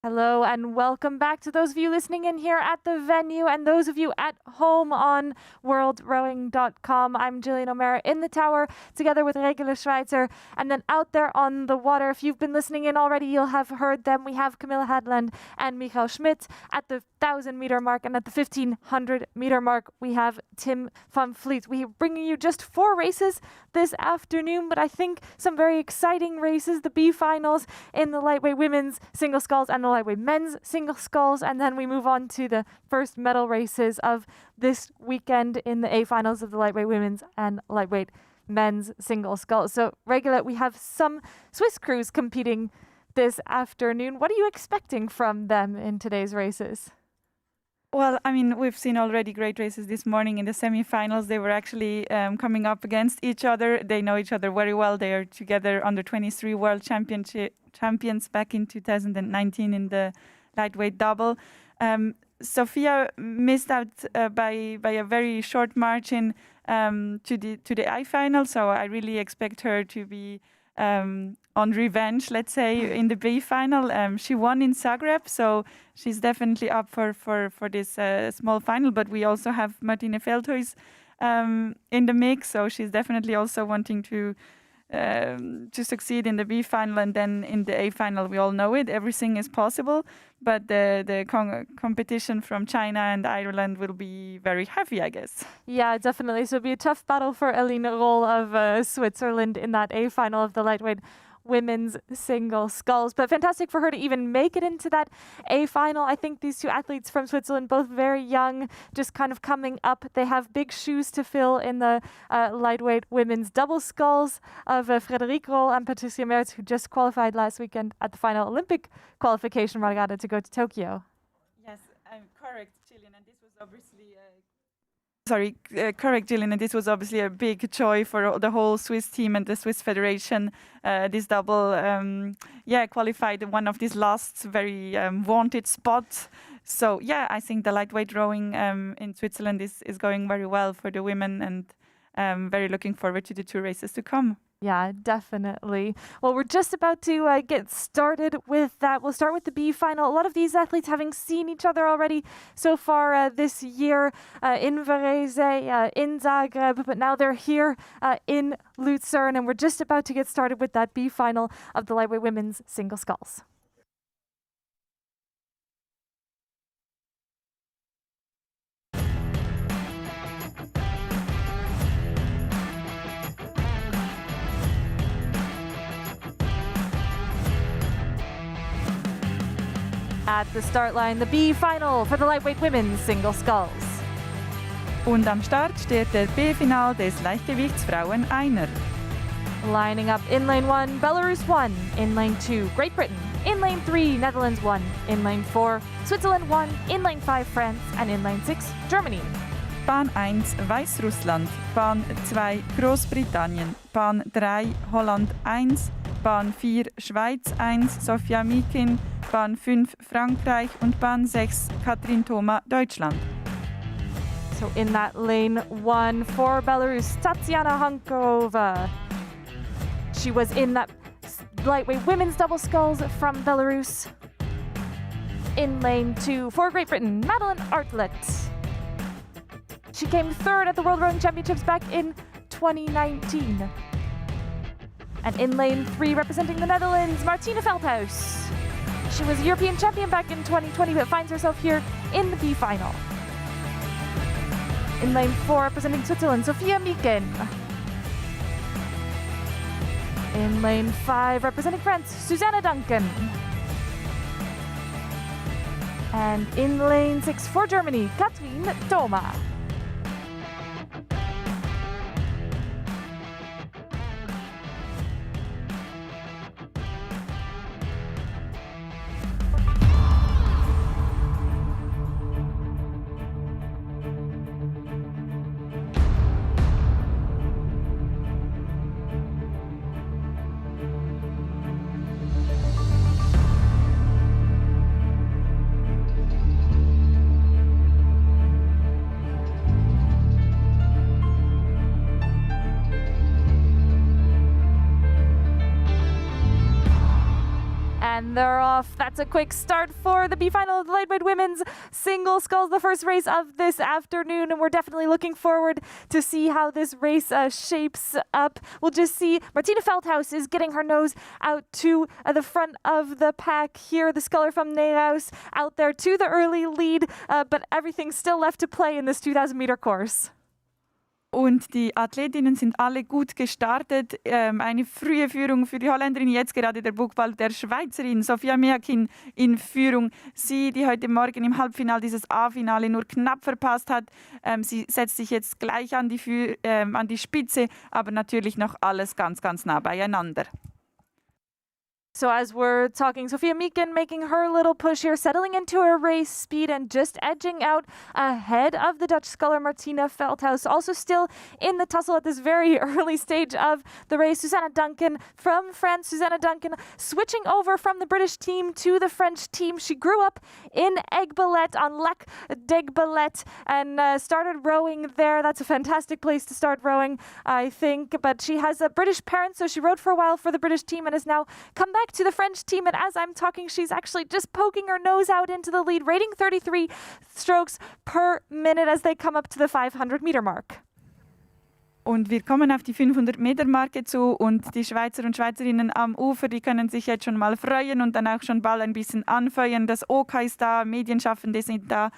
Hello and welcome back to those of you listening in here at the venue and those of you at home on worldrowing.com. I'm Gillian O'Meara in the tower together with Regula Schweitzer, and then out there on the water, if you've been listening in already, you'll have heard them. We have Camilla Hadland and Michael Schmidt at the 1,000-meter mark, and at the 1,500-meter mark, we have Tim van Vliet. We are bringing you just 4 races this afternoon, but I think some very exciting races, the B finals in the lightweight women's single sculls and the lightweight men's single sculls, and then we move on to the first medal races of this weekend in the A finals of the lightweight women's and lightweight men's single sculls. So, Regula, we have some Swiss crews competing this afternoon. What are you expecting from them in today's races? Well, I mean, we've seen already great races this morning in the semi-finals. They were actually coming up against each other. They know each other very well. They are together under 23 world champions back in 2019 in the lightweight double. Sophia missed out by a very short margin to the I final, so I really expect her to be on revenge, let's say, in the B final. She won in Zagreb, so she's definitely up for this small final. But we also have Martine Veldhuis in the mix, so she's definitely also wanting to succeed in the B final, and then in the A final. We all know it; everything is possible. But the competition from China and Ireland will be very heavy, I guess. Yeah, definitely. So it'll be a tough battle for Eline Roll of Switzerland in that A final of the lightweight women's single sculls. But fantastic for her to even make it into that A final. I think these two athletes from Switzerland, both very young, just kind of coming up. They have big shoes to fill in the lightweight women's double sculls of Frédérique Roll and Patricia Mertz, who just qualified last weekend at the final Olympic qualification regatta to go to Tokyo. Yes, I'm correct, Gillian, and this was obviously correct, Gillian, and this was obviously a big joy for the whole Swiss team and the Swiss Federation. This double, qualified one of these last very wanted spots. So, yeah, I think the lightweight rowing in Switzerland is going very well for the women, and very looking forward to the 2 races to come. Yeah, definitely. Well, we're just about to get started with that. We'll start with the B final. A lot of these athletes having seen each other already so far this year in Varese, in Zagreb, but now they're here in Lucerne, and we're just about to get started with that B final of the lightweight women's single sculls. At the start line, the B final for the lightweight women's single sculls. Und am Start steht der B-Final des Leichtgewichtsfrauen Einer. Lining up in lane 1, Belarus 1, in lane 2, Great Britain, in lane 3, Netherlands 1, in lane 4, Switzerland 1, in lane 5, France, and in lane 6, Germany. Bahn 1 Weißrussland, Bahn 2 Großbritannien, Bahn 3 Holland 1, Bahn 4 Schweiz 1 Sofia Mikin, Bahn 5 Frankreich und Bahn 6 Katrin Thoma Deutschland. So in that lane 1 for Belarus, Tatiana Hankova. She was in that lightweight women's double sculls from Belarus. In lane 2 for Great Britain, Madeline Artlett. She came 3rd at the World Rowing Championships back in 2019. And in lane 3, representing the Netherlands, Martine Veldhuis. She was European champion back in 2020, but finds herself here in the B final. In lane 4, representing Switzerland, Sophia Miken. In lane 5, representing France, Susanna Duncan. And in lane 6 for Germany, Katrin Thoma. And they're off. That's a quick start for the B final of the lightweight women's single sculls, the first race of this afternoon. And we're definitely looking forward to see how this race shapes up. We'll just see Martina Feldhaus is getting her nose out to the front of the pack here. The sculler from Neeraus out there to the early lead, but everything's still left to play in this 2,000-meter course. Und die Athletinnen sind alle gut gestartet. Eine frühe Führung für die Holländerin. Jetzt gerade der Bugball der Schweizerin Sophia Meakin in Führung. Sie, die heute Morgen im Halbfinale dieses A-Finale nur knapp verpasst hat. Sie setzt sich jetzt gleich an die Spitze, aber natürlich noch alles ganz, ganz nah beieinander. So as we're talking, Sophia Meakin making her little push here, settling into her race speed and just edging out ahead of the Dutch sculler Martina Feldhaus. Also still in the tussle at this very early stage of the race. Susanna Duncan from France. Susanna Duncan switching over from the British team to the French team. She grew up in Aiguebelette on Lac d'Aiguebelette and started rowing there. That's a fantastic place to start rowing, I think. But she has a British parent, so she rowed for a while for the British team and has now come back to the French team, and as I'm talking, she's actually just poking her nose out into the lead, rating 33 strokes per minute as they come up to the 500-meter mark. Und wir kommen auf die 500-Meter-Marke zu und die Schweizer und Schweizerinnen am Ufer, die können sich jetzt schon mal freuen und dann auch schon bald ein bisschen anfeuern. Das OK ist da, Medienschaffende sind da.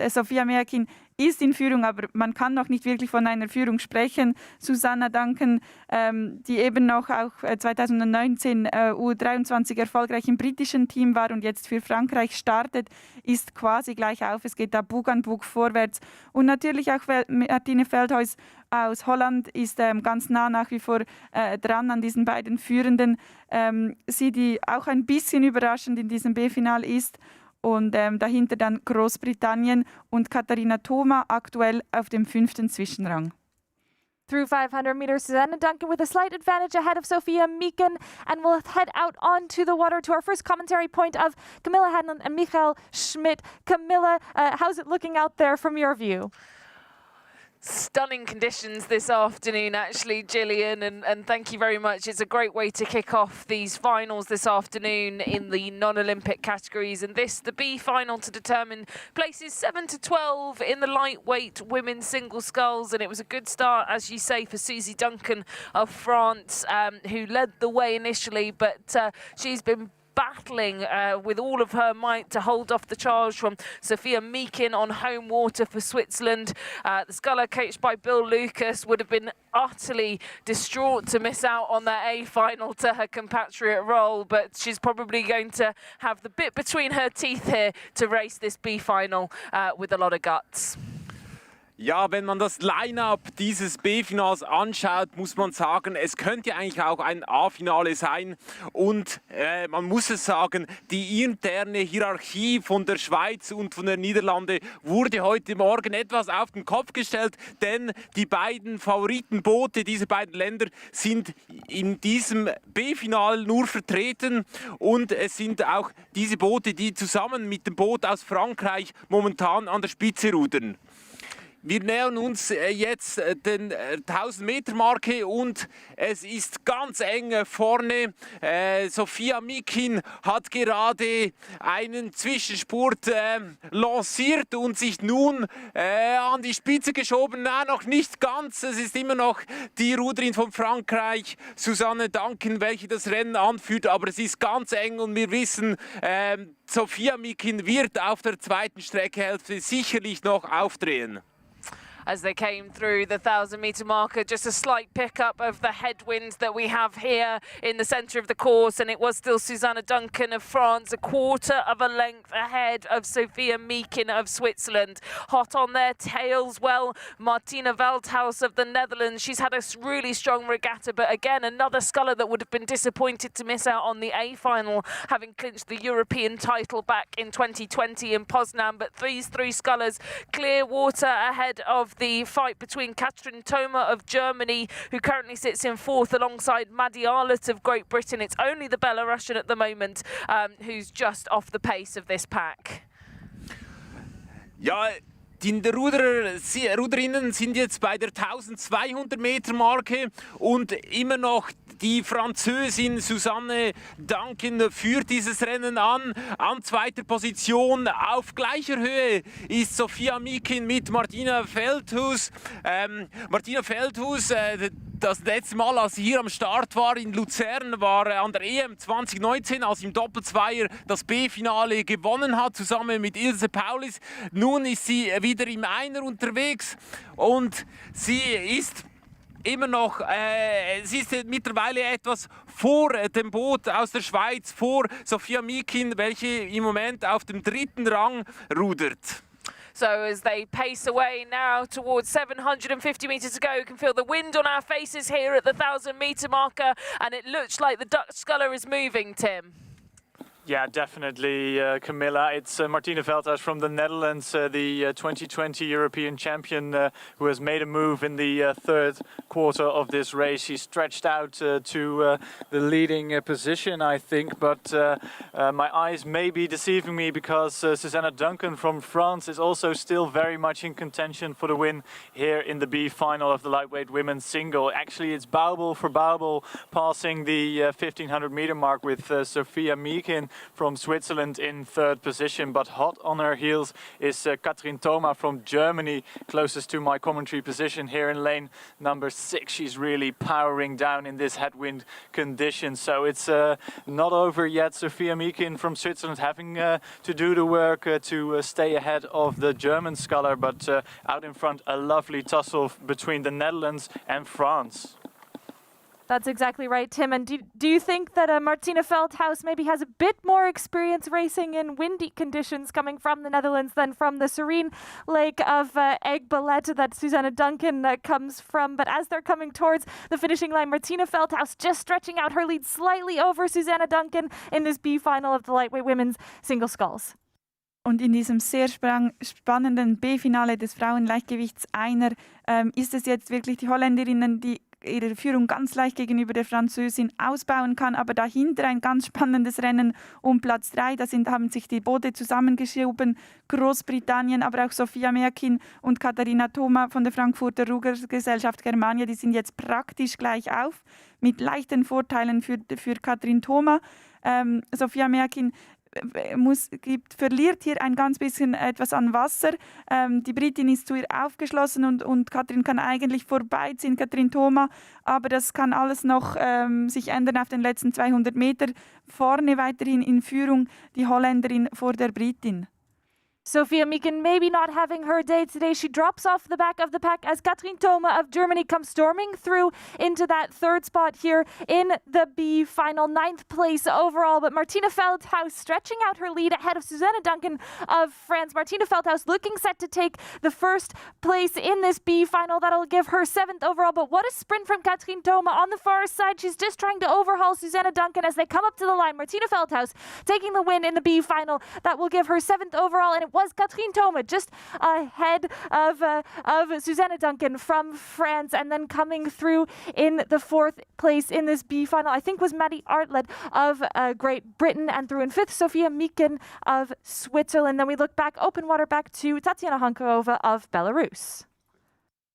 Sophia Meakin ist in Führung, aber man kann noch nicht wirklich von einer Führung sprechen. Susanna Duncan, die eben noch auch 2019 U23 erfolgreich im britischen Team war und jetzt für Frankreich startet, ist quasi gleich auf. Es geht da Bug an Bug vorwärts. Und natürlich auch Martine Feldhaus aus Holland ist ganz nah nach wie vor dran an diesen beiden Führenden. Sie, die auch ein bisschen überraschend in diesem B-Final ist. Und dahinter dann Großbritannien und Katharina Thoma aktuell auf dem 5. Zwischenrang. Through 500 meters, Susanna Duncan with a slight advantage ahead of Sophia Meakin. And we'll head out onto the water to our first commentary point of Camilla Hanlon and Michael Schmidt. Camilla, how's it looking out there from your view? Stunning conditions this afternoon, actually, Gillian, and thank you very much. It's a great way to kick off these finals this afternoon in the non-Olympic categories, and the B final to determine places 7 to 12 in the lightweight women's single sculls, and it was a good start, as you say, for Susie Duncan of France, who led the way initially, but she's been battling with all of her might to hold off the charge from Sophia Meakin on home water for Switzerland. The sculler, coached by Bill Lucas, would have been utterly distraught to miss out on that A final to her compatriot role, but she's probably going to have the bit between her teeth here to race this B final with a lot of guts. Ja, wenn man das Line-Up dieses B-Finals anschaut, muss man sagen, es könnte eigentlich auch ein A-Finale sein. Und man muss es sagen, die interne Hierarchie von der Schweiz und von den Niederlanden wurde heute Morgen etwas auf den Kopf gestellt. Denn die beiden Favoritenboote dieser beiden Länder sind in diesem B-Final nur vertreten. Und es sind auch diese Boote, die zusammen mit dem Boot aus Frankreich momentan an der Spitze rudern. Wir nähern uns jetzt den 1000-Meter-Marke und es ist ganz eng vorne. Sophia Meakin hat gerade einen Zwischenspurt lanciert und sich nun an die Spitze geschoben. Nein, noch nicht ganz. Es ist immer noch die Ruderin von Frankreich, Susanne Duncan, welche das Rennen anführt. Aber es ist ganz eng und wir wissen, Sophia Meakin wird auf der zweiten Streckenhälfte sicherlich noch aufdrehen. As they came through the 1,000-meter marker, just a slight pickup of the headwinds that we have here in the centre of the course, and it was still Susanna Duncan of France, a quarter of a length ahead of Sophia Meakin of Switzerland. Hot on their tails, well, Martina Veldhuis of the Netherlands. She's had a really strong regatta, but again, another sculler that would have been disappointed to miss out on the A final, having clinched the European title back in 2020 in Poznan. But these three scullers, clear water ahead of the fight between Katrin Thoma of Germany, who currently sits in fourth alongside Maddie Arlott of Great Britain. It's only the Belarusian at the moment who's just off the pace of this pack. Ja, Die Ruderinnen sind jetzt bei der 1200 Meter Marke und immer noch die Französin Susanne Duncan führt dieses Rennen an. An zweiter Position auf gleicher Höhe ist Sophia Mikin mit Martina Feldhuus. Martina Feldhuus, das letzte Mal, als sie hier am Start war in Lucerne, war an der EM 2019, als sie im Doppelzweier das B-Finale gewonnen hat, zusammen mit Ilse Paulis. Nun ist sie wieder im Einer unterwegs und sie ist immer noch, sie ist mittlerweile etwas vor dem Boot aus der Schweiz, vor Sophia Mikin, welche im Moment auf dem 3. Rang rudert. So as they pace away now towards 750 metres to go, you can feel the wind on our faces here at the 1,000-metre marker, and it looks like the Dutch sculler is moving, Tim. Yeah, definitely, Camilla. It's Martina Veldhuis from the Netherlands, the 2020 European champion, who has made a move in the third quarter of this race. She stretched out to the leading position, I think, but my eyes may be deceiving me because Susanna Duncan from France is also still very much in contention for the win here in the B final of the lightweight women's single. Actually, it's Baubel for Baubel passing the 1,500 meter mark with Sophia Mikin from Switzerland in third position, but hot on her heels is Katrin Thoma from Germany, closest to my commentary position here in lane number 6. She's really powering down in this headwind condition, so it's not over yet. Sophia Mikin from Switzerland having to do the work to stay ahead of the German sculler, but out in front a lovely tussle between the Netherlands and France. That's exactly right, Tim. And do you think that Martina Veldhuis maybe has a bit more experience racing in windy conditions coming from the Netherlands than from the serene lake of Aiguebelette that Susanna Duncan comes from? But as they're coming towards the finishing line, Martina Veldhuis just stretching out her lead slightly over Susanna Duncan in this B final of the lightweight women's single sculls. Und in diesem sehr spannenden B-Finale des Frauenleichtgewichts Einer ist es jetzt wirklich die Holländerinnen, die ihre Führung ganz leicht gegenüber der Französin ausbauen kann, aber dahinter ein ganz spannendes Rennen um Platz 3. Da haben sich die Boote zusammengeschoben, Großbritannien, aber auch Sophia Mikin und Katharina Thoma von der Frankfurter Rudergesellschaft Germania, die sind jetzt praktisch gleich auf, mit leichten Vorteilen für Katrin Thoma. Sophia Mikin verliert hier ein ganz bisschen etwas an Wasser. Die Britin ist zu ihr aufgeschlossen und Katrin kann eigentlich vorbeiziehen, Katrin Thoma. Aber das kann alles noch sich ändern auf den letzten 200 Meter. Vorne weiterhin in Führung die Holländerin vor der Britin. Sophia Mikin maybe not having her day today. She drops off the back of the pack as Katrin Thoma of Germany comes storming through into that third spot here in the B final, 9th place overall. But Martina Veldhuis stretching out her lead ahead of Susanna Duncan of France. Martina Veldhuis looking set to take the first place in this B final. That'll give her 7th overall. But what a sprint from Katrin Thoma on the far side. She's just trying to overhaul Susanna Duncan as they come up to the line. Martina Veldhuis taking the win in the B final. That will give her 7th overall, and it was Katrin Thoma just ahead of Susanna Duncan from France, and then coming through in the 4th place in this B final, I think was Maddie Artlett of Great Britain, and through in 5th, Sophia Mikin of Switzerland. Then we look back, open water, back to Tatiana Hankarova of Belarus.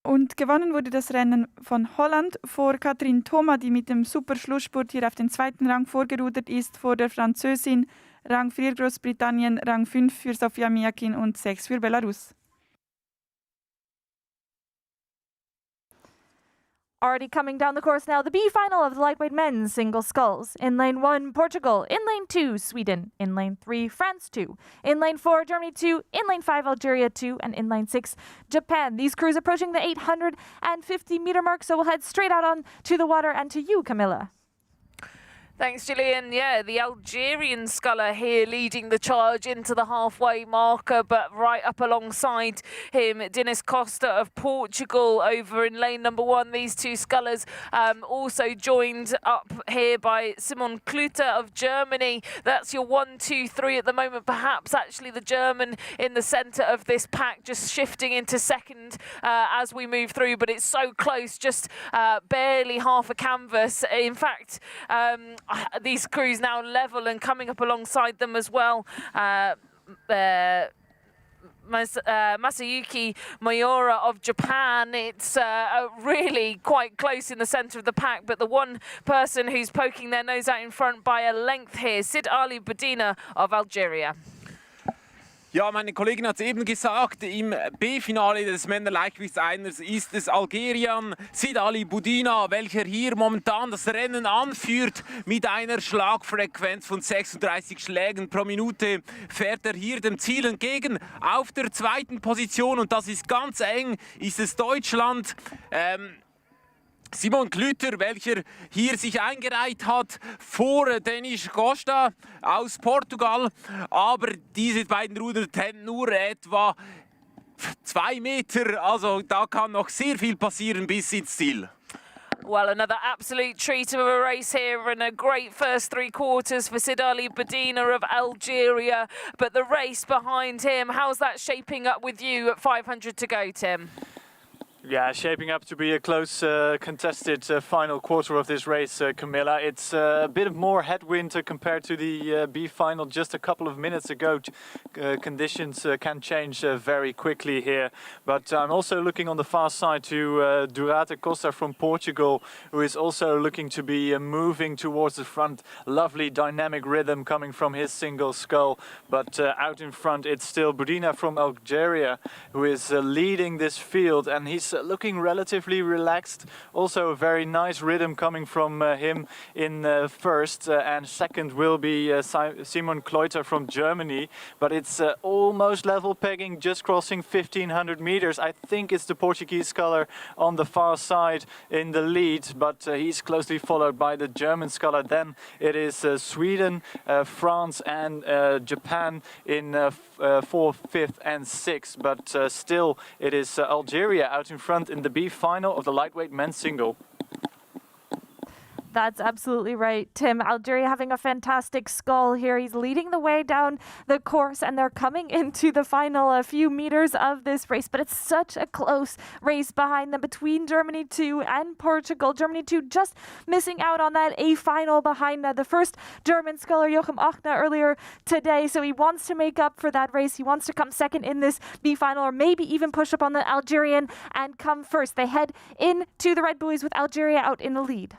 Und gewonnen wurde das Rennen von Holland vor Katrin Thoma, die mit dem super Schlussspurt hier auf den 2. Rang vorgerudert ist, vor der Französin. Rang 4 Großbritannien, Rang 5 für Sophia Mikin und 6 für Belarus. Already coming down the course now, the B final of the lightweight men's single sculls. In lane 1, Portugal. In lane 2, Sweden. In lane 3, France 2. In lane 4, Germany 2. In lane 5, Algeria 2. And in lane 6, Japan. These crews approaching the 850 meter mark, so we'll head straight out on to the water and to you, Camilla. Thanks, Gillian. Yeah, the Algerian sculler here leading the charge into the halfway marker, but right up alongside him, Dinis Costa of Portugal over in lane number 1. These two scullers also joined up here by Simon Klute of Germany. That's your 1, 2, 3 at the moment. Perhaps actually the German in the centre of this pack just shifting into second as we move through, but it's so close, just barely half a canvas. In fact, these crews now level and coming up alongside them as well. Masayuki Miura of Japan. It's really quite close in the centre of the pack, but the one person who's poking their nose out in front by a length here, Sid Ali Boudina of Algeria. Ja, meine Kollegin hat es eben gesagt, im B-Finale des Männerleichtgewichtseiners ist es Algerien Sid Ali Boudina, welcher hier momentan das Rennen anführt mit einer Schlagfrequenz von 36 Schlägen pro Minute. Fährt er hier dem Ziel entgegen. Auf der zweiten Position, und das ist ganz eng, ist es Deutschland. Simon Klüter, welcher hier sich eingereiht hat vor Denis Costa aus Portugal. Aber diese beiden ruderten nur etwa 2 Meter. Also da kann noch sehr viel passieren bis ins Ziel. Well, another absolute treat of a race here and a great first 3 quarters for Sid Ali Boudina of Algeria. But the race behind him, how's that shaping up with you at 500 to go, Tim? Yeah, shaping up to be a close contested final quarter of this race, Camilla. It's a bit more headwind compared to the B final just a couple of minutes ago. Conditions can change very quickly here. But I'm also looking on the far side to Durate Costa from Portugal, who is also looking to be moving towards the front. Lovely dynamic rhythm coming from his single scull. But out in front, it's still Boudina from Algeria, who is leading this field, and he's looking relatively relaxed. Also a very nice rhythm coming from him in first, and second will be Simon Kleuter from Germany. But it's almost level pegging, just crossing 1500 meters. I think it's the Portuguese sculler on the far side in the lead, but he's closely followed by the German sculler. Then it is Sweden, France and Japan in 4th, 5th and 6th. But still it is Algeria out in front in the B final of the lightweight men's single. That's absolutely right, Tim. Algeria having a fantastic Scull here. He's leading the way down the course, and they're coming into the final few meters of this race. But it's such a close race behind them between Germany 2 and Portugal. Germany 2 just missing out on that A final behind the first German sculler, Joachim Achner, earlier today. So he wants to make up for that race. He wants to come second in this B final, or maybe even push up on the Algerian and come first. They head into the Red Buoys with Algeria out in the lead.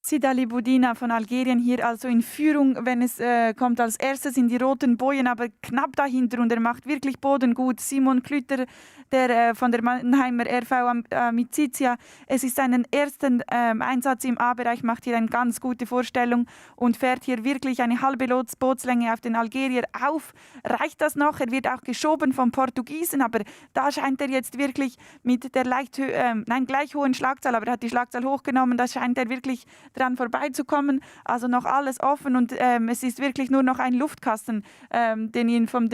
Sid Ali Boudina von Algerien hier also in Führung, wenn es kommt als erstes in die roten Bojen, aber knapp dahinter, und er macht wirklich Boden gut. Simon Klüter, der von der Mannheimer RV Amicizia, es ist seinen ersten Einsatz im A-Bereich, macht hier eine ganz gute Vorstellung und fährt hier wirklich eine halbe Bootslänge auf den Algerier auf. Reicht das noch? Er wird auch geschoben vom Portugiesen, aber da scheint er jetzt wirklich mit der gleich hohen Schlagzahl, aber er hat die Schlagzahl hochgenommen, da scheint er wirklich dran vorbeizukommen. Also noch alles offen, und es ist wirklich nur noch ein Luftkasten, den ihn vom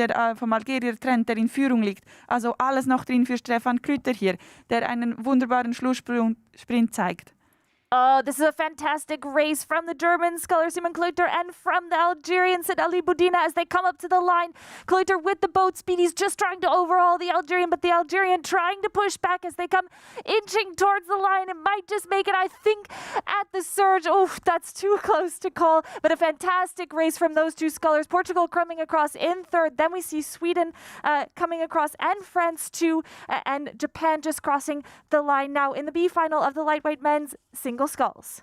Algerier trennt, der in Führung liegt. Also alles noch drin für Stefan Klüter hier, der einen wunderbaren Schlusssprint zeigt. Oh, this is a fantastic race from the German sculler Simon Kleuter and from the Algerian Sid Ali Boudina as they come up to the line. Kleuter with the boat speed. He's just trying to overhaul the Algerian, but the Algerian trying to push back as they come inching towards the line. It might just make it, I think, at the surge. Oof, that's too close to call, but a fantastic race from those two scullers. Portugal coming across in third. Then we see Sweden coming across, and France too, and Japan just crossing the line now in the B final of the lightweight men's single sculls.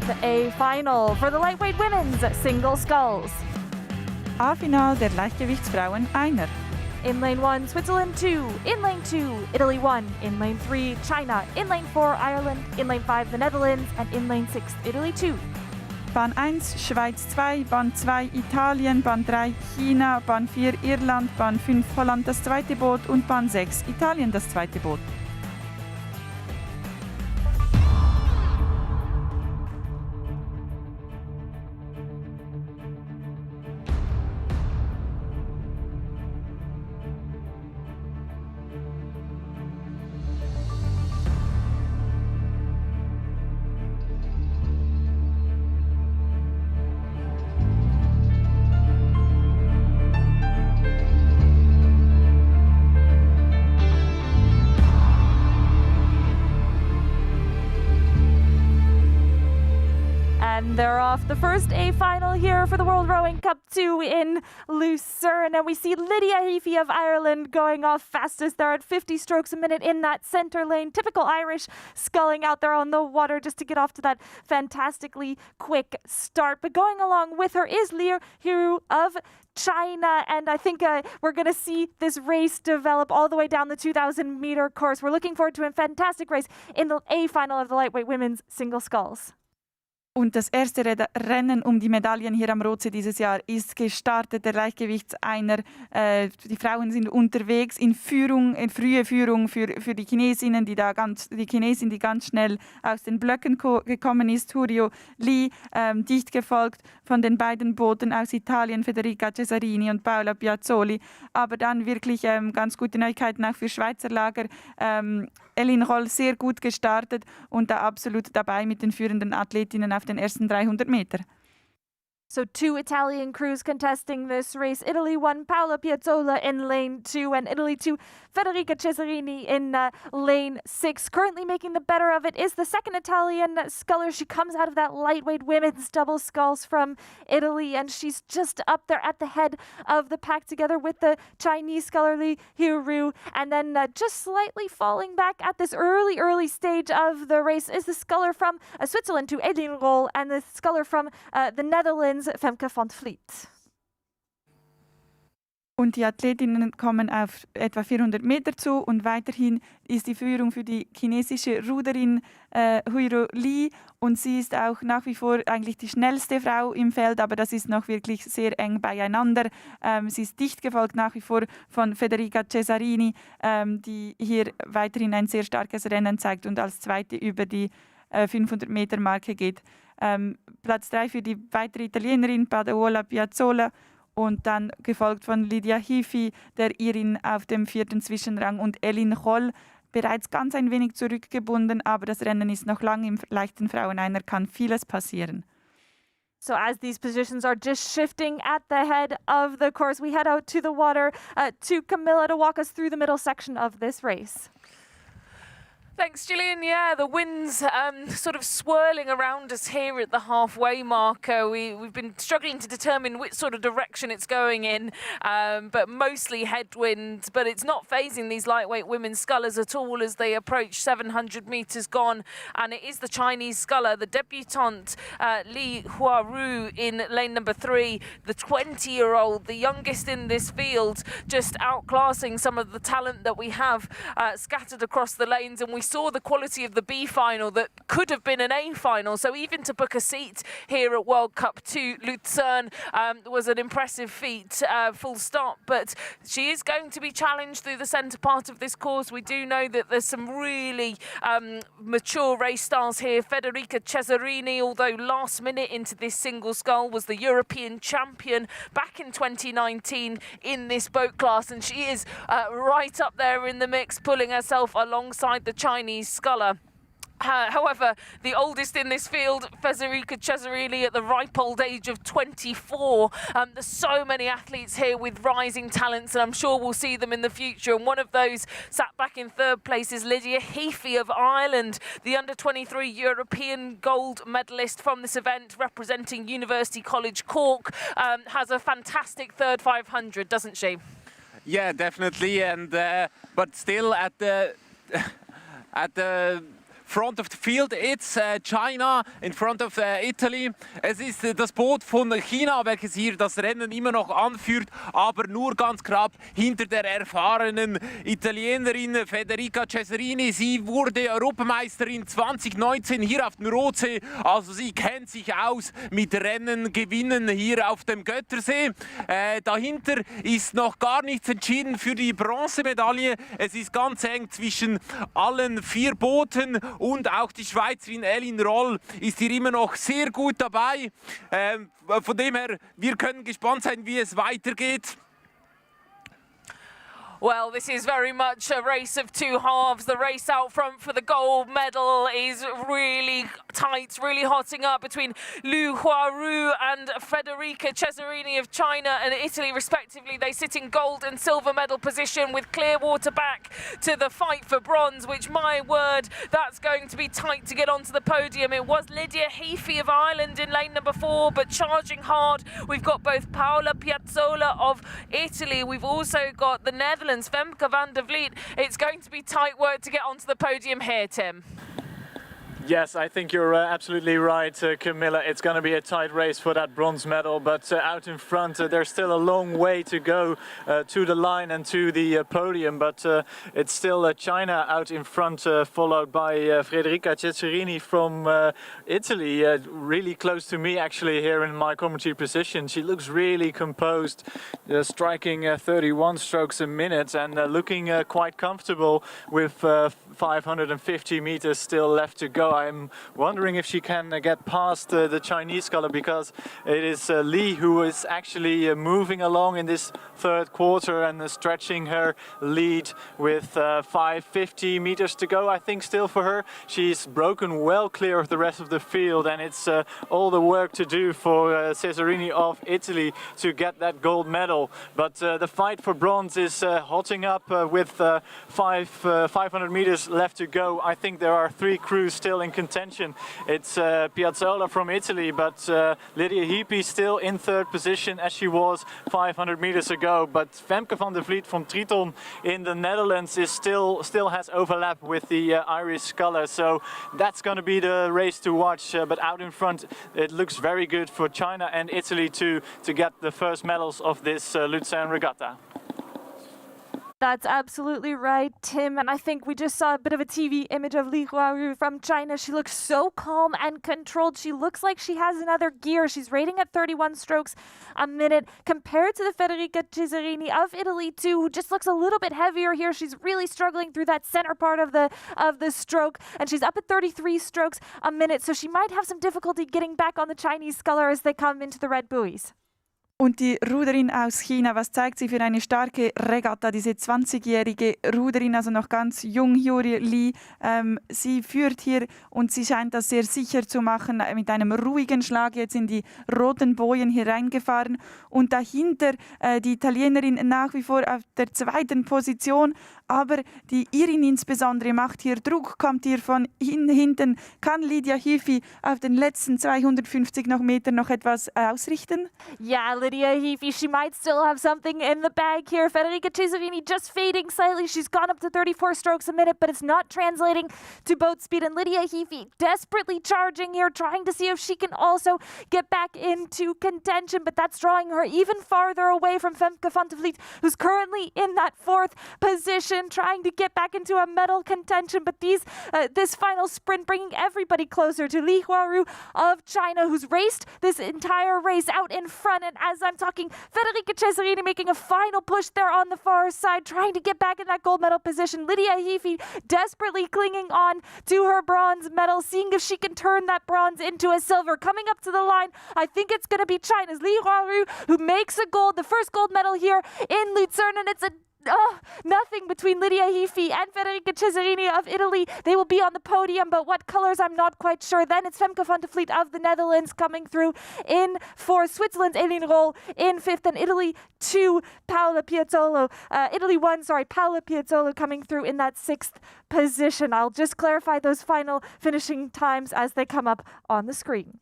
The A final for the lightweight women's single sculls. A-Final der Leichtgewichtsfrauen Einer. In lane 1, Switzerland 2. In lane 2, Italy 1. In lane 3, China. In lane 4, Ireland. In lane 5, the Netherlands. And in lane 6, Italy 2. Bahn 1, Schweiz 2, Bahn 2, Italien, Bahn 3, China, Bahn 4, Irland, Bahn 5, Holland das zweite Boot und Bahn 6, Italien das zweite Boot. they're off. The first A final here for the World Rowing Cup 2 in Lucerne. And we see Lydia Heafy of Ireland going off fastest. They're at 50 strokes a minute in that centre lane. Typical Irish, sculling out there on the water just to get off to that fantastically quick start. But going along with her is Liu Hiru of China, and I think we're going to see this race develop all the way down the 2,000 meter course. We're looking forward to a fantastic race in the A final of the lightweight women's single sculls. Und das erste Rennen um die Medaillen hier am Rotsee dieses Jahr ist gestartet. Der Leichtgewichtseiner. Die Frauen sind unterwegs in Führung, in frühe Führung für die Chinesinnen, die Chinesin, die ganz schnell aus den Blöcken gekommen ist. Hurio Lee, dicht gefolgt von den beiden Booten aus Italien, Federica Cesarini und Paola Piazzoli. Aber dann wirklich ganz gute Neuigkeiten auch für Schweizer Lager. Elin Roll sehr gut gestartet und da absolut dabei mit den führenden Athletinnen auf den ersten 300 Meter. So 2 Italian crews contesting this race. Italy 1, Paola Piazzolla in lane 2, and Italy 2, Federica Cesarini in lane 6. Currently making the better of it is the second Italian sculler. She comes out of that lightweight women's double sculls from Italy, and she's just up there at the head of the pack together with the Chinese sculler Li Hiru. And then just slightly falling back at this early stage of the race is the sculler from Switzerland to Elin Roll, and the sculler from the Netherlands, Femke van Vliet. Und die Athletinnen kommen auf etwa 400 Meter zu und weiterhin ist die Führung für die chinesische Ruderin Huiro Lee, und sie ist auch nach wie vor eigentlich die schnellste Frau im Feld, aber das ist noch wirklich sehr eng beieinander. Sie ist dicht gefolgt nach wie vor von Federica Cesarini, die hier weiterhin ein sehr starkes Rennen zeigt und als Zweite über die 500 Meter Marke geht. Platz 3 für die weitere Italienerin Paola Piazzolla und dann gefolgt von Lydia Heafy, der Irin auf dem 4. Zwischenrang, und Elin Roll bereits ganz ein wenig zurückgebunden, aber das Rennen ist noch lang. Im leichten Fraueneiner kann vieles passieren. So as these positions are just shifting at the head of the course, we head out to the water to Camilla to walk us through the middle section of this race. Thanks, Gillian. Yeah, the wind's sort of swirling around us here at the halfway marker. We've been struggling to determine which sort of direction it's going in, but mostly headwind. But it's not phasing these lightweight women's scullers at all as they approach 700 metres gone. And it is the Chinese sculler, the debutante Li Huaru in lane number 3, the 20-year-old, the youngest in this field, just outclassing some of the talent that we have scattered across the lanes. And we saw the quality of the B final that could have been an A final. So even to book a seat here at World Cup 2 Lucerne was an impressive feat, full stop. But she is going to be challenged through the centre part of this course. We do know that there's some really mature race stars here. Federica Cesarini, although last minute into this single scull, was the European champion back in 2019 in this boat class, and she is right up there in the mix, pulling herself alongside the Chinese sculler. However, the oldest in this field, Federica Cesarini, at the ripe old age of 24. There's so many athletes here with rising talents, and I'm sure we'll see them in the future. And one of those sat back in 3rd place is Lydia Heafy of Ireland, the under-23 European gold medalist from this event, representing University College Cork. Has a fantastic 3rd 500, doesn't she? Yeah, definitely. And but still at the front of the field, it's China in front of Italy. Es ist das Boot von China, welches hier das Rennen immer noch anführt, aber nur ganz knapp hinter der erfahrenen Italienerin Federica Cesarini. Sie wurde Europameisterin 2019 hier auf dem Rotsee, also sie kennt sich aus mit Rennen gewinnen hier auf dem Göttersee. Dahinter ist noch gar nichts entschieden für die Bronzemedaille. Es ist ganz eng zwischen allen 4 Booten. Und auch die Schweizerin Elin Roll ist hier immer noch sehr gut dabei. Von dem her, wir können gespannt sein, wie es weitergeht. Well, this is very much a race of two halves. The race out front for the gold medal is really tight, really hotting up between Liu Huaru and Federica Cesarini of China and Italy, respectively. They sit in gold and silver medal position with Clearwater back to the fight for bronze, which, my word, that's going to be tight to get onto the podium. It was Lydia Heafy of Ireland in lane number 4, but charging hard. We've got both Paola Piazzolla of Italy. We've also got the Netherlands, Femke van der Vliet. It's going to be tight work to get onto the podium here, Tim. Yes, I think you're absolutely right, Camilla. It's going to be a tight race for that bronze medal, but out in front there's still a long way to go to the line and to the podium, but it's still China out in front, followed by Federica Cesarini from Italy, really close to me actually here in my commentary position. She looks really composed, striking 31 strokes a minute and looking quite comfortable with 550 meters still left to go. I'm wondering if she can get past the Chinese sculler, because it is Li who is actually moving along in this third quarter and stretching her lead with 550 meters to go, I think, still for her. She's broken well clear of the rest of the field, and it's all the work to do for Cesarini of Italy to get that gold medal. But the fight for bronze is hotting up with 500 meters left to go. I think there are 3 crews still in contention. It's Piazzolla from Italy, but Lydia Heafy still in third position as she was 500 meters ago. But Femke van der Vliet from Triton in the Netherlands is still has overlap with the Irish sculler. So that's going to be the race to watch. But out in front, it looks very good for China and Italy to get the first medals of this Lucerne regatta. That's absolutely right, Tim. And I think we just saw a bit of a TV image of Li Huaru from China. She looks so calm and controlled. She looks like she has another gear. She's rating at 31 strokes a minute compared to the Federica Cesarini of Italy too, who just looks a little bit heavier here. She's really struggling through that center part of the stroke, and she's up at 33 strokes a minute. So she might have some difficulty getting back on the Chinese sculler as they come into the red buoys. Und die Ruderin aus China, was zeigt sie für eine starke Regatta, diese 20-jährige Ruderin, also noch ganz jung, Yuri Li. Sie führt hier und sie scheint das sehr sicher zu machen, mit einem ruhigen Schlag jetzt in die roten Bojen hier reingefahren. Und dahinter die Italienerin nach wie vor auf der 2. Position, aber die Irin insbesondere macht hier Druck, kommt hier von hinten. Kann Lydia Heafy auf den letzten 250 Metern noch etwas ausrichten? Ja, Lydia Heafy, she might still have something in the bag here. Federica Cesarini just fading slightly. She's gone up to 34 strokes a minute, but it's not translating to boat speed. And Lydia Heafy desperately charging here, trying to see if she can also get back into contention, but that's drawing her even farther away from Femke van der Vliet, who's currently in that 4th position, trying to get back into a medal contention. But this final sprint bringing everybody closer to Li Huaru of China, who's raced this entire race out in front. And as I'm talking, Federica Cesarini making a final push there on the far side, trying to get back in that gold medal position. Lydia Heafy desperately clinging on to her bronze medal, seeing if she can turn that bronze into a silver. Coming up to the line, I think it's going to be China's Li Huaru who makes a gold, the first gold medal here in Lucerne, and it's nothing between Lydia Heafy and Federica Cesarini of Italy. They will be on the podium, but what colors, I'm not quite sure. Then it's Femke van der Vliet of the Netherlands coming through in 4th, Switzerland's Eline Roll in 5th, and Italy 2, Paola Piazzolla. Italy 1, Paola Piazzolla coming through in that 6th position. I'll just clarify those final finishing times as they come up on the screen.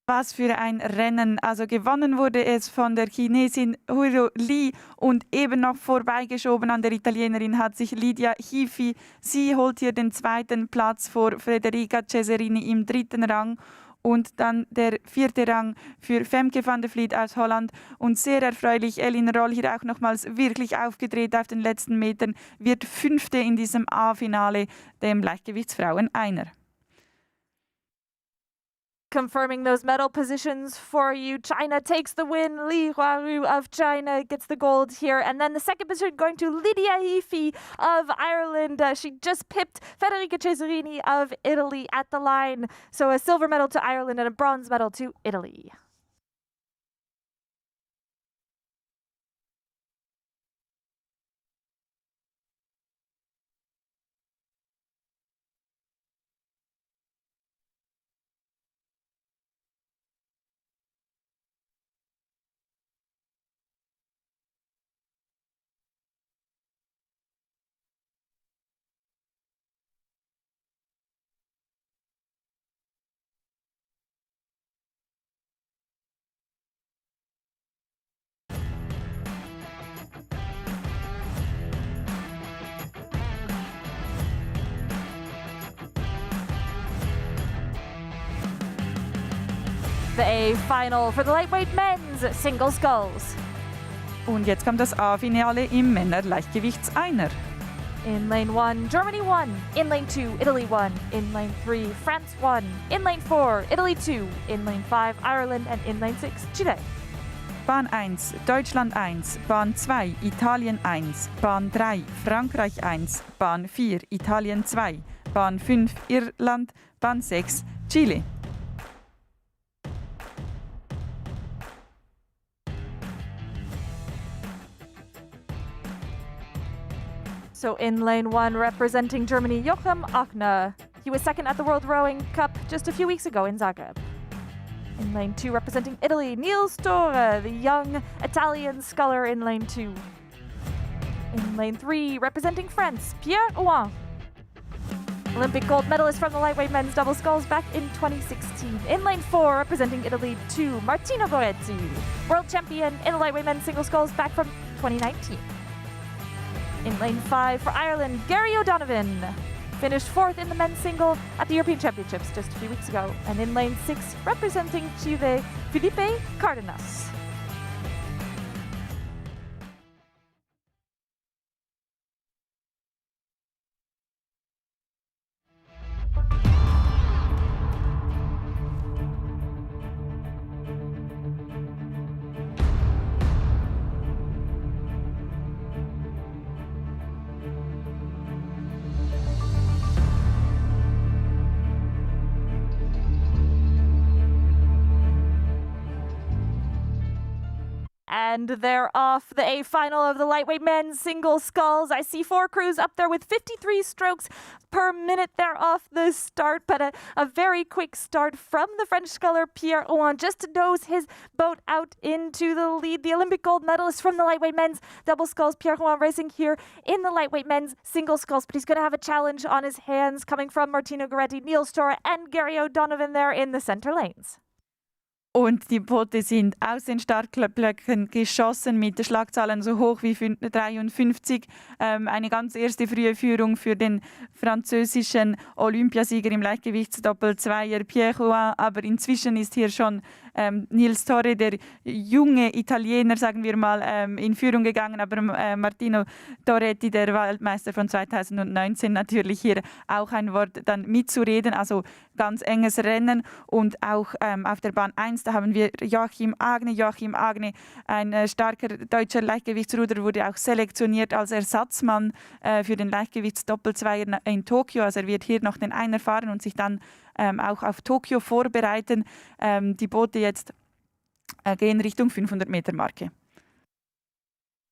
Was für ein Rennen. Also gewonnen wurde es von der Chinesin Huiro Li und eben noch vorbeigeschoben an der Italienerin hat sich Lydia Heafy. Sie holt hier den 2. Platz vor Federica Cesarini im 3. Rang. Und dann der 4. Rang für Femke van der Vliet aus Holland. Und sehr erfreulich, Eline Roll hier auch nochmals wirklich aufgedreht auf den letzten Metern, wird 5. in diesem A-Finale, dem Leichtgewichtsfrauen Einer. Confirming those medal positions for you. China takes the win. Li Huaru of China gets the gold here. And then the second position going to Lydia Heafy of Ireland. She just pipped Federica Cesarini of Italy at the line. So a silver medal to Ireland and a bronze medal to Italy. A final for the lightweight men's single sculls. Und jetzt kommt das A-Finale im Männer-Leichtgewichtseiner. In lane 1, Germany won. In lane 2, Italy won. In lane 3, France won. In lane 4, Italy 2. In lane 5, Ireland. And in lane 6, Chile. Bahn 1, Deutschland 1, Bahn 2, Italien 1, Bahn 3, Frankreich 1, Bahn 4, Italien 2, Bahn 5, Irland, Bahn 6, Chile. So in lane 1, representing Germany, Joachim Achner. He was second at the World Rowing Cup just a few weeks ago in Zagreb. In lane 2, representing Italy, Niels Tore, the young Italian sculler in lane 2. In lane 3, representing France, Pierre Ouin. Olympic gold medalist from the lightweight men's double sculls back in 2016. In lane 4, representing Italy 2, Martino Goretti, world champion in the lightweight men's single sculls back from 2019. In lane 5 for Ireland, Gary O'Donovan finished 4th in the men's single at the European Championships just a few weeks ago. And in lane 6, representing Chile, Felipe Cardenas. And they're off the A final of the lightweight men's single sculls. I see 4 crews up there with 53 strokes per minute. They're off the start, but a very quick start from the French sculler Pierre Ouin just to nose his boat out into the lead. The Olympic gold medalist from the lightweight men's double sculls, Pierre Ouin, racing here in the lightweight men's single sculls, but he's going to have a challenge on his hands coming from Martino Goretti, Niels Tore and Gary O'Donovan there in the center lanes. Und die Boote sind aus den Startblöcken geschossen mit Schlagzahlen so hoch wie 53. Eine ganz erste frühe Führung für den französischen Olympiasieger im Leichtgewichtsdoppel-Zweier Pierre Ouin. Aber inzwischen ist hier schon Niels Tore, der junge Italiener, sagen wir mal, in Führung gegangen. Aber Martino Goretti, der Weltmeister von 2019, natürlich hier auch ein Wort dann mitzureden. Also ganz enges Rennen. Und auch auf der Bahn 1, da haben wir Joachim Agne, ein starker deutscher Leichtgewichtsruder, wurde auch selektioniert als Ersatzmann für den Leichtgewichtsdoppelzweier in Tokio. Also er wird hier noch den Einer fahren und sich dann auch auf Tokio vorbereiten. Die Boote jetzt gehen Richtung 500-Meter-Marke.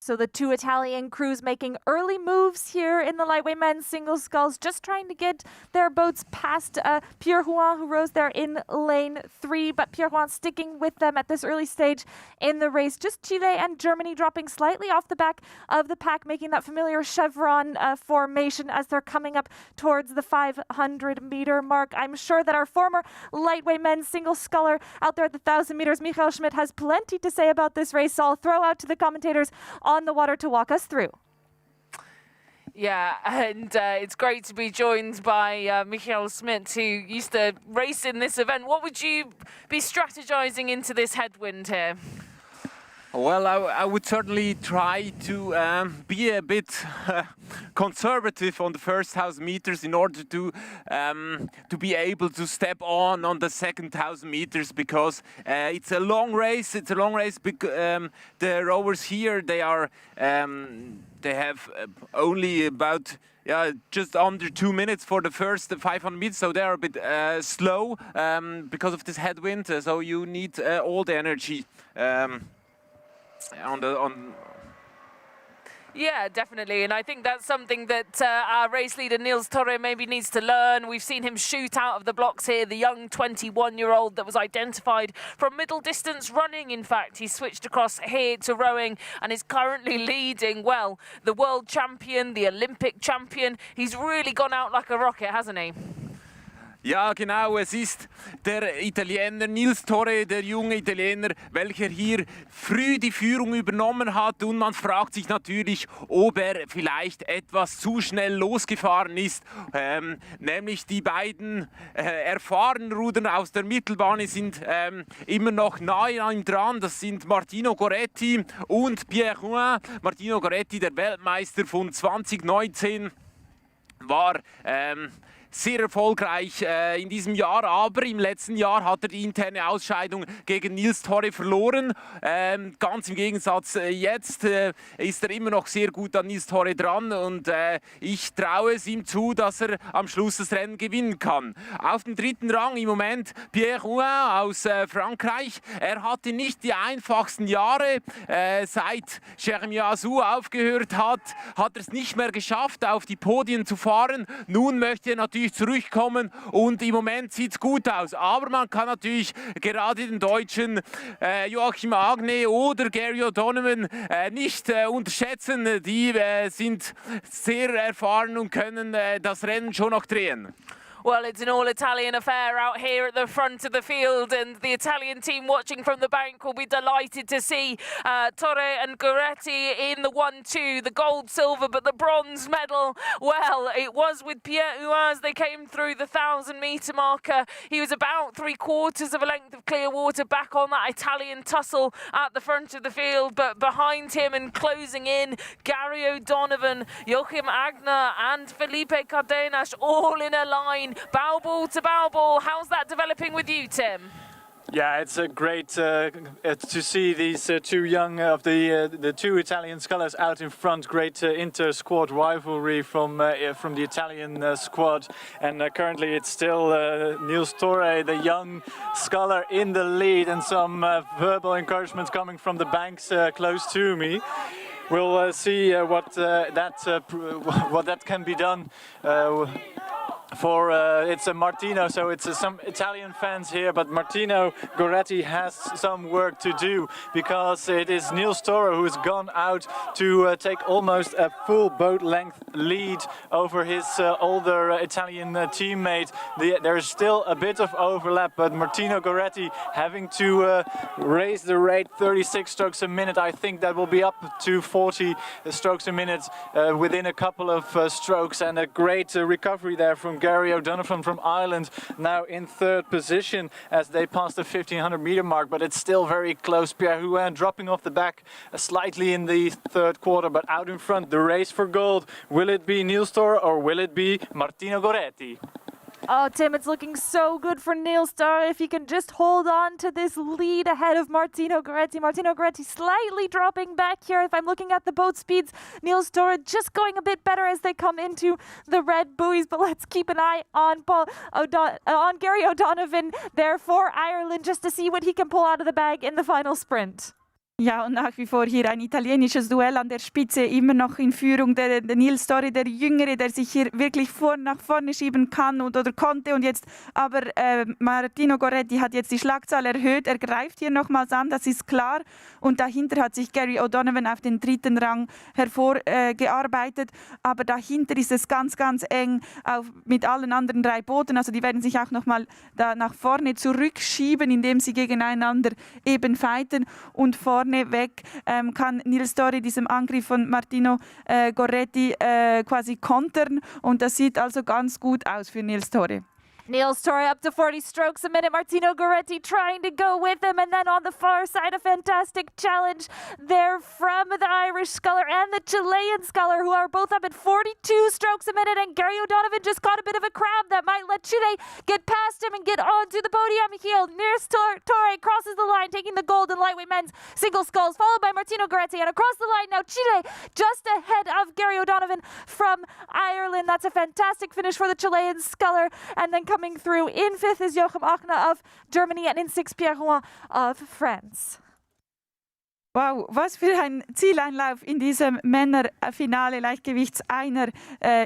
So the 2 Italian crews making early moves here in the lightweight men's single sculls, just trying to get their boats past Pierre Ouin, who rows there in lane 3. But Pierre Ouin sticking with them at this early stage in the race. Just Chile and Germany dropping slightly off the back of the pack, making that familiar chevron formation as they're coming up towards the 500-meter mark. I'm sure that our former lightweight men's single sculler out there at the 1,000 meters, Michael Schmidt, has plenty to say about this race. So I'll throw out to the commentators on the water to walk us through. Yeah, and it's great to be joined by Michael Schmidt, who used to race in this event. What would you be strategizing into this headwind here? Well, I would certainly try to be a bit conservative on the first 1,000 meters in order to be able to step on the second 1,000 meters, because it's a long race. It's a long race. The rowers here, they have only about just under 2 minutes for the first 500 meters, so they are a bit slow because of this headwind. So you need all the energy. Yeah, definitely, and I think that's something that our race leader Niels Tore maybe needs to learn. We've seen him shoot out of the blocks here, the young 21-year-old that was identified from middle distance running. In fact, he switched across here to rowing and is currently leading, well, the world champion, the Olympic champion. He's really gone out like a rocket, hasn't he? Ja, genau, es ist der Italiener Nils Torre, der junge Italiener, welcher hier früh die Führung übernommen hat und man fragt sich natürlich, ob er vielleicht etwas zu schnell losgefahren ist. Nämlich die beiden erfahrenen Ruder aus der Mittelbahn sind immer noch nahe an ihm dran. Das sind Martino Goretti und Pierre Huin. Martino Goretti, der Weltmeister von 2019, war sehr erfolgreich in diesem Jahr, aber im letzten Jahr hat er die interne Ausscheidung gegen Nils Torre verloren. Ganz im Gegensatz jetzt ist er immer noch sehr gut an Nils Torre dran und ich traue es ihm zu, dass er am Schluss das Rennen gewinnen kann. Auf dem dritten Rang im Moment Pierre Huin aus Frankreich. Er hatte nicht die einfachsten Jahre. Seit Jeremy Azou aufgehört hat, hat er es nicht mehr geschafft, auf die Podien zu fahren. Nun möchte er natürlich zurückkommen und im Moment sieht es gut aus. Aber man kann natürlich gerade den Deutschen Joachim Agne oder Gary O'Donovan nicht unterschätzen. Die sind sehr erfahren und können das Rennen schon noch drehen. Well, it's an all-Italian affair out here at the front of the field, and the Italian team watching from the bank will be delighted to see Torre and Goretti in the 1-2, the gold, silver, but the bronze medal. Well, it was with Pierre Huin as they came through the 1,000-metre marker. He was about 3/4 of a length of clear water back on that Italian tussle at the front of the field, but behind him and closing in, Gary O'Donovan, Joachim Agner and Felipe Cardenas all in a line. Bow ball to bow ball. How's that developing with you, Tim? Yeah, it's great to see these two young of the two Italian scullers out in front. Great inter-squad rivalry from the Italian squad, and currently it's still Nils Torre, the young sculler, in the lead, and some verbal encouragement coming from the banks close to me. We'll see what that can be done. It's a Martino, so it's some Italian fans here, but Martino Goretti has some work to do because it is Nils Torre who has gone out to take almost a full boat length lead over his older Italian teammate. There's still a bit of overlap, but Martino Goretti having to raise the rate 36 strokes a minute. I think that will be up to 40 strokes a minute within a couple of strokes, and a great recovery there from Gary O'Donovan from Ireland, now in third position as they pass the 1,500-meter mark, but it's still very close. Pierre Huin dropping off the back slightly in the third quarter, but out in front, the race for gold. Will it be Nils Torre or will it be Martino Goretti? Oh, Tim, it's looking so good for Nils Torre if he can just hold on to this lead ahead of Martino Goretti. Martino Goretti slightly dropping back here. If I'm looking at the boat speeds, Nils Torre just going a bit better as they come into the red buoys. But let's keep an eye on Gary O'Donovan there for Ireland just to see what he can pull out of the bag in the final sprint. Ja, und nach wie vor hier ein italienisches Duell an der Spitze, immer noch in Führung. Der Nils Torre, der Jüngere, der sich hier wirklich nach vorne schieben kann oder konnte. Und jetzt aber Martino Goretti hat jetzt die Schlagzahl erhöht. Er greift hier nochmals an, das ist klar. Und dahinter hat sich Gary O'Donovan auf den dritten Rang hervorgearbeitet. Aber dahinter ist es ganz, ganz eng mit allen anderen drei Booten. Also die werden sich auch nochmal da nach vorne zurückschieben, indem sie gegeneinander eben fighten. Und vorne weg kann Nils Torre diesem Angriff von Martino Goretti quasi kontern, und das sieht also ganz gut aus für Nils Torre. Nils Torre up to 40 strokes a minute. Martino Goretti trying to go with him. And then on the far side, a fantastic challenge there from the Irish sculler and the Chilean sculler, who are both up at 42 strokes a minute. And Gary O'Donovan just caught a bit of a crab that might let Chile get past him and get onto the podium here. Nils Torre crosses the line, taking the gold in lightweight men's single sculls, followed by Martino Goretti. And across the line now, Chile just ahead of Gary O'Donovan from Ireland. That's a fantastic finish for the Chilean sculler. And then coming through in fifth is Joachim Agner of Germany, and in sixth Pierre Huin of France. Wow, was für ein Zieleinlauf in diesem Männerfinale Leichtgewichts-Einer.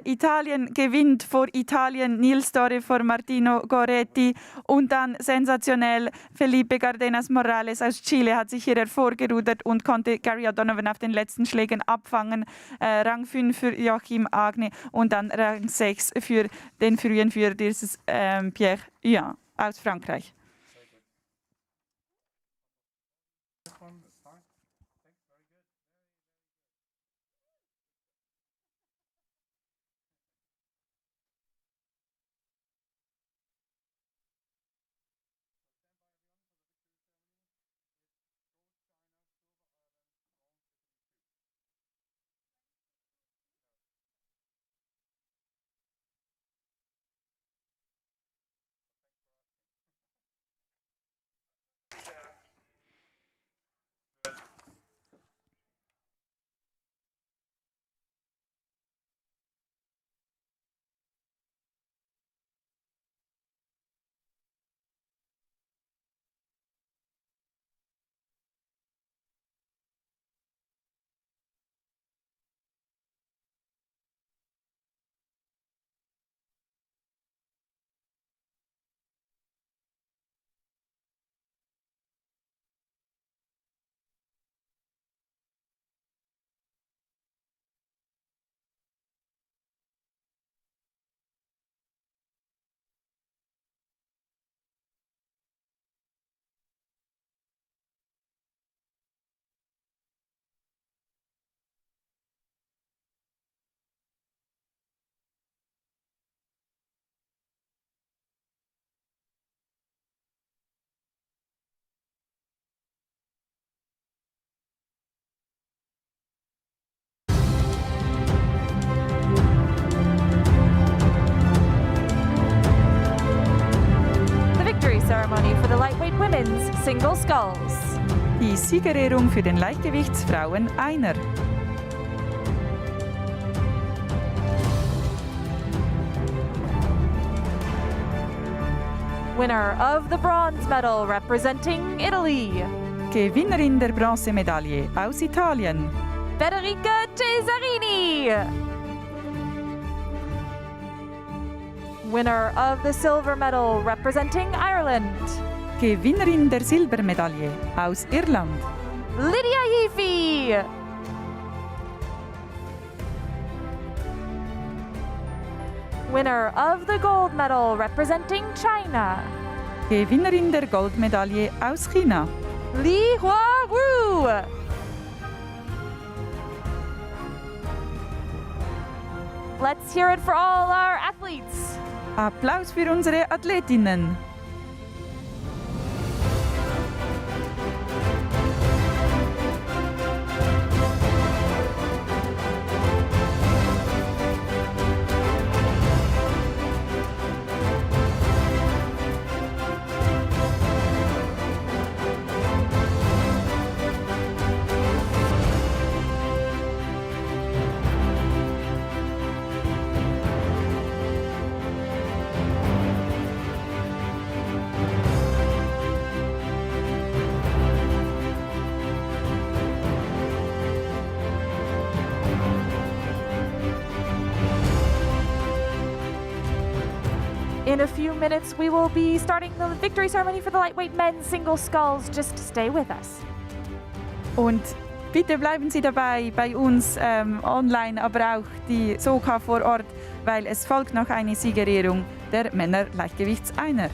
Italien gewinnt vor Italien, Nils Dore vor Martino Goretti und dann sensationell Felipe Cardenas Morales aus Chile hat sich hier hervorgerudert und konnte Gary O'Donovan auf den letzten Schlägen abfangen. Rang 5 für Joachim Agne und dann Rang 6 für den frühen Führer dieses Pierre Huyn aus Frankreich. Ceremony for the lightweight women's single sculls. Die Siegerehrung für den Leichtgewichtsfrauen Einer. Winner of the bronze medal representing Italy, Gewinnerin der Bronzemedaille aus Italien. Federica Cesarini. Winner of the silver medal representing Ireland, Gewinnerin der Silbermedaille aus Irland. Lydia Yiffi. Winner of the gold medal representing China, Gewinnerin der Goldmedaille aus China. Li Hua-Wu. Let's hear it for all our athletes. Applaus für unsere Athletinnen. In a few minutes, we will be starting the victory ceremony for the lightweight men's single sculls. Just stay with us. Und bitte bleiben Sie dabei bei uns online, aber auch die Soka vor Ort, weil es folgt noch eine Siegerehrung der Männer Leichtgewichts-Einer.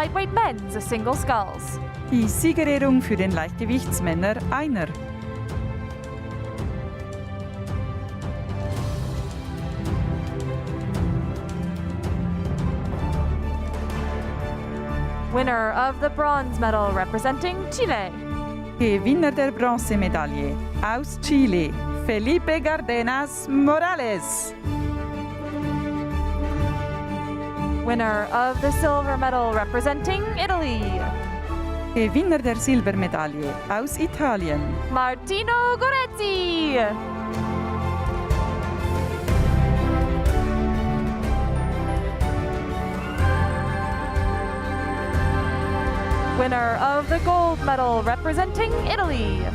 lightweight men's single sculls. Die Siegerehrung für den Leichtgewichtsmänner Einer. Winner of the bronze medal representing Chile. Gewinner der Bronzemedaille aus Chile, Felipe Gardenas Morales. Winner of the silver medal representing Italy. Gewinner der Silbermedaille aus Italien, Martino Goretti. Winner of the gold medal representing Italy.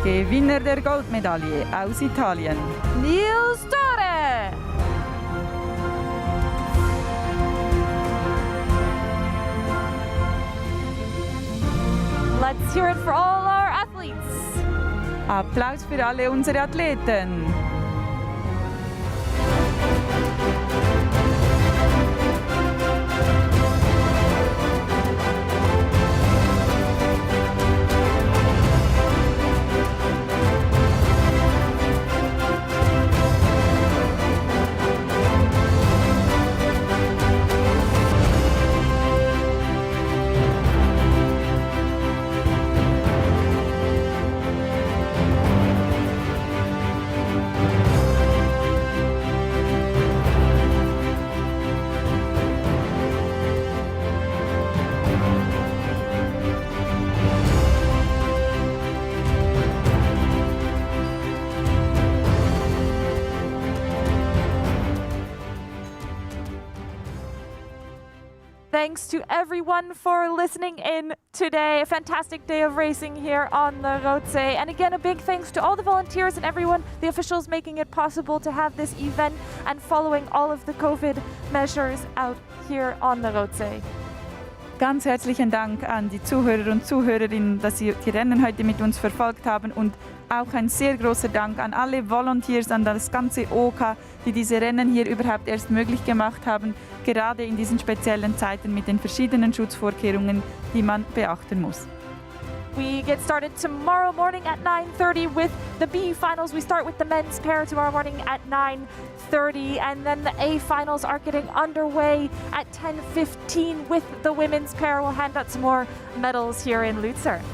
Gewinner der Goldmedaille aus Italien, Niels Torre. Let's hear it for all our athletes. Applaus für alle unsere Athleten. Thanks to everyone for listening in today. A fantastic day of racing here on the Roadse. And again, a big thanks to all the volunteers and everyone, the officials making it possible to have this event and following all of the COVID measures out here on the Roadse. Ganz herzlichen Dank an die Zuhörer und Zuhörerinnen, dass Sie die Rennen heute mit uns verfolgt haben und auch ein sehr großer Dank an alle Volunteers, an das ganze OK, die diese Rennen hier überhaupt erst möglich gemacht haben, gerade in diesen speziellen Zeiten mit den verschiedenen Schutzvorkehrungen, die man beachten muss. We get started tomorrow morning at 9:30 with the B finals. We start with the men's pair tomorrow morning at 9:30, and then the A finals are getting underway at 10:15 with the women's pair. We'll hand out some more medals here in Lucerne.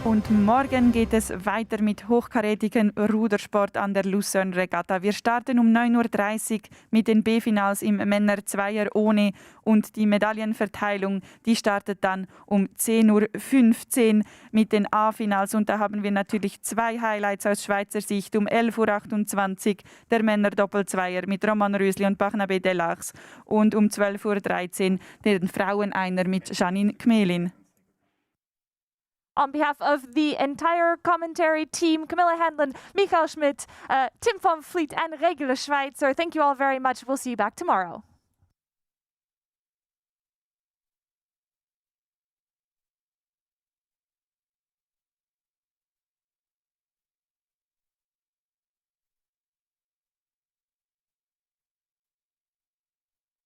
Und morgen geht es weiter mit hochkarätigen Rudersport an der Lucerne Regatta. Wir starten um 9:30 Uhr mit den B-Finals im Männer-Zweier ohne und die Medaillenverteilung, die startet dann um 10:15 Uhr mit den A-Finals. Und da haben wir natürlich zwei Highlights aus Schweizer Sicht. Um 11:28 Uhr der Männer-Doppelzweier mit Roman Rösli und Barnabé Delachs und um 12:13 Uhr den Frauen-Einer mit Janine Gmelin. On behalf of the entire commentary team, Camilla Handlin, Michael Schmidt, Tim von Vliet, and Regula Schweitzer, thank you all very much. We'll see you back tomorrow.